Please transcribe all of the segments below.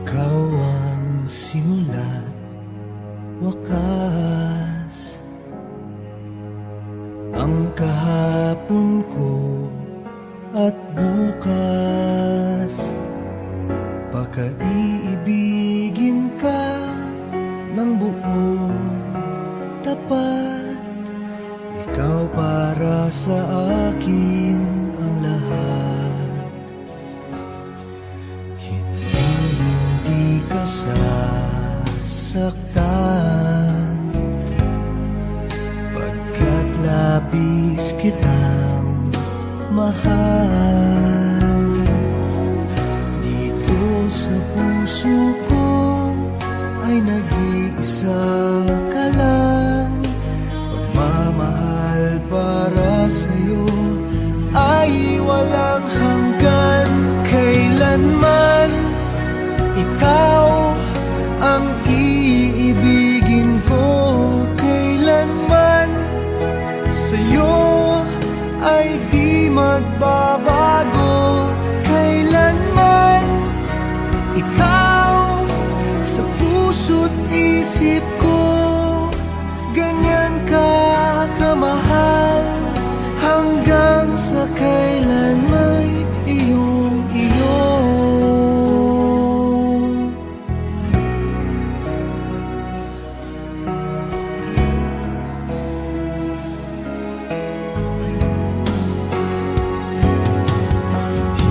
Ikaw ang simula't wakas, ang kahapon ko at bukas. Pakaiibigin ka ng buong tapat, ikaw para sa akin ang lahat. Hindi ka sasaktan, pagkat labis kitang mahal. Dito sa puso ko ay nag-iisa ka lang. Pagmamahal para sa'yo ay walang hanggan. Kailanman ikaw ang iibigin ko, kailanman sa'yo ay di magbabago. Kailanman ikaw sa puso't isip ko, ganyan ka kamahal, hanggang sa kailan may iyong iyo.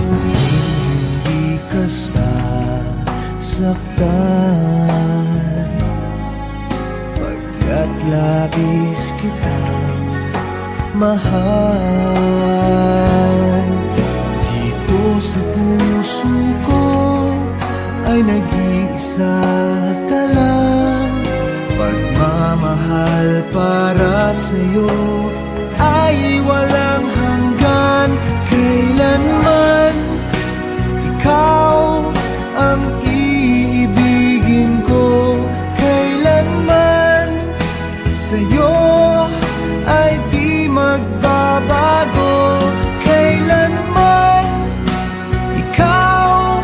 Hindi ka sasaktan, pagkat labis kitang mahal. Dito sa puso ko ay nag-iisa ka lang. Pagmamahal para sa'yo ay walang hanggan. Kailanman ikaw ang iibigin ko, kailanman sa'yo ay di magbabago. Kailanman ikaw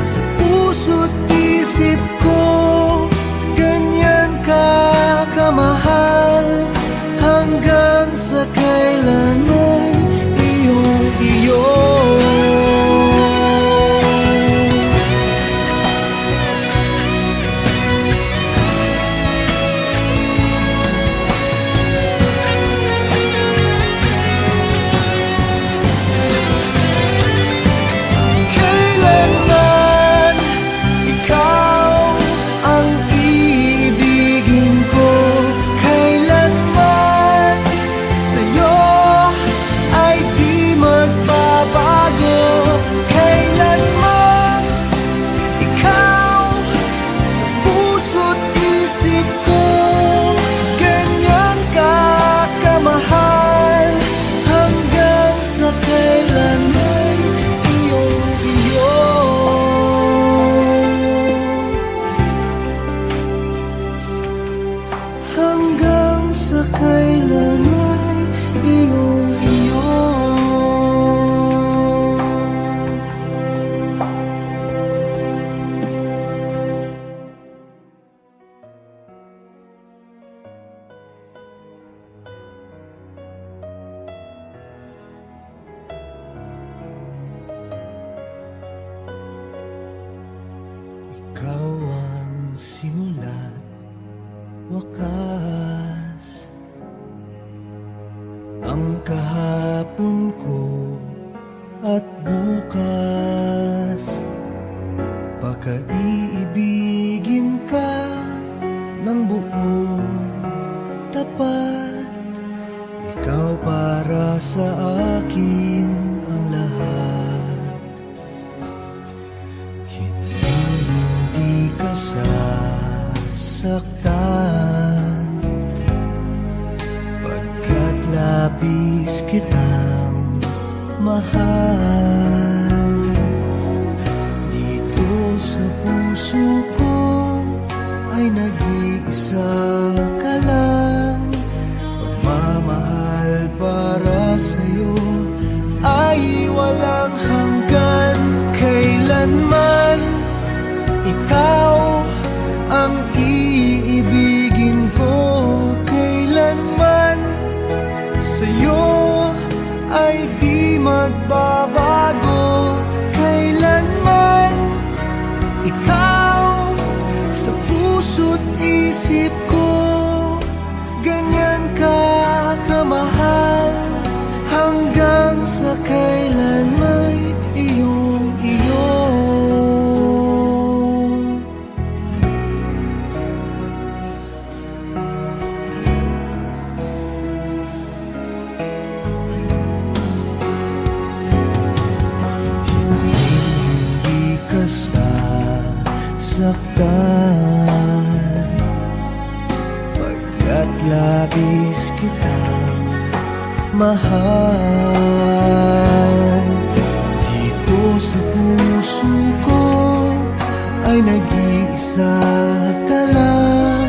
sa puso't isip ko, ganyan ka kamahal, hanggang sa kailan mo'y iyong iyo. Hanggang sa kailan ay iyong iyo. Ikaw ang simula't wakas, ang kahapon ko at bukas. Pakaiibigin ka ng buong tapat, ikaw para sa akin ang lahat. Hindi ka sasaktan, pagkat labis kitang mahal. Dito sa puso ko ay nag-iisa ka lang. Pagmamahal para sa'yo ay walang hanggan. Kailanman ikaw Ikaw sa puso't isip ko, ganyan ka kamahal, hanggang sa kailan may iyong-iyo. Hindi ka sasaktan, pagkat labis kitang mahal. Dito sa puso ko ay nag-iisa ka lang.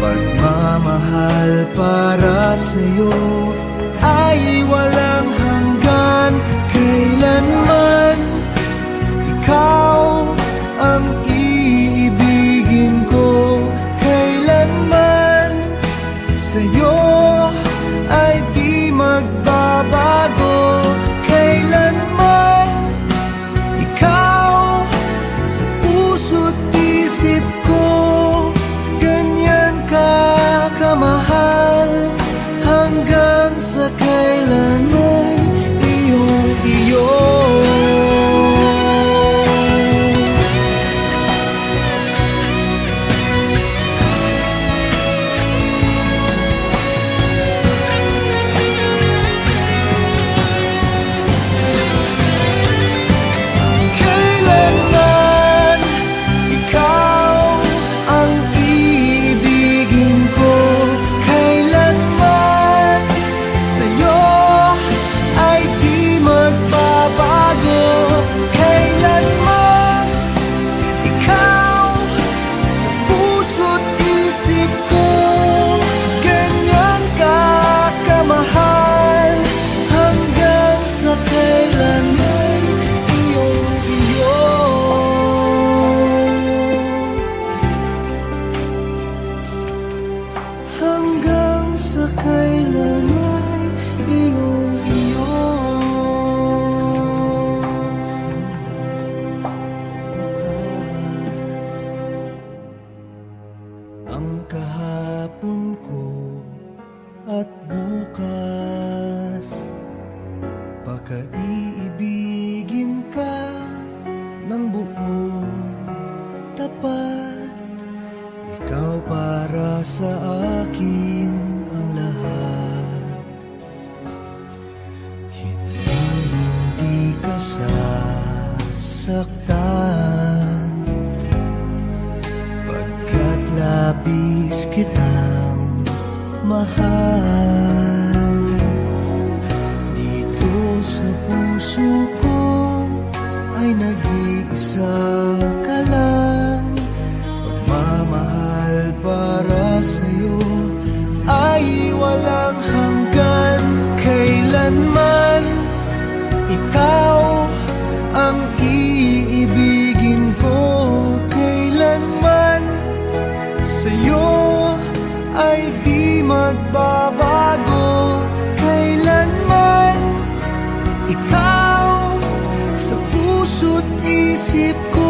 Pagmamahal para sa'yo ay walang hanggan. Kailanman ikaw ang iibigin ko, kailanman sa'yo ay di magbabago. Kailanman ikaw sa puso't isip ko, ganyan ka kamahal, hanggang sa kailan may iyong-iyo. Hanggang sa kailan ay iyong-iyo. Ang kahapon ko at bukas, pakaiibigin ka ng buong tapat. Ikaw para sa akin ang lahat. Hindi ka sasaktan, pagkat labis kitang mahal. Dito sa puso ko ay nag-iisa ka lang. Pagmamahal para sa'yo ay walang hanggan. Kailanman ikaw ang iibigin ko, kailanman sa'yo ay di magbabago. Kailanman ikaw sa puso't isip ko,